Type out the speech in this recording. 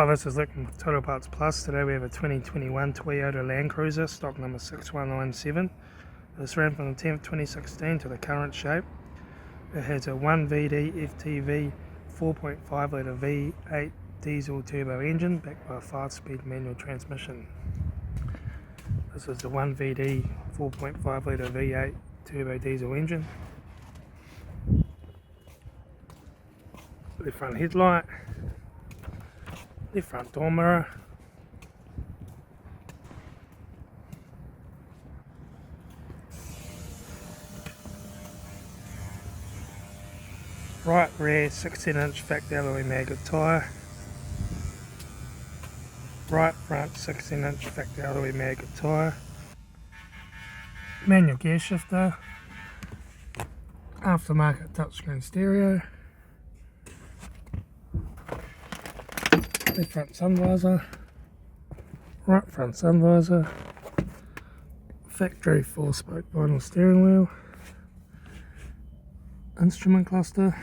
Hi, this is Litre with Total Parts Plus. Today we have a 2021 Toyota Landcruiser, stock number 6197. This ran from the 10th 2016 to the current shape. It has a 1VD FTV 4.5 litre V8 diesel turbo engine backed by a 5-speed manual transmission. This is the 1VD 4.5 litre V8 turbo diesel engine. The front headlight, the front door mirror, right rear 16-inch factory alloy maggot tyre, right front 16-inch factory alloy maggot tyre, manual gear shifter, aftermarket touchscreen stereo, left front sun visor, right front sun visor, factory 4-spoke vinyl steering wheel, instrument cluster,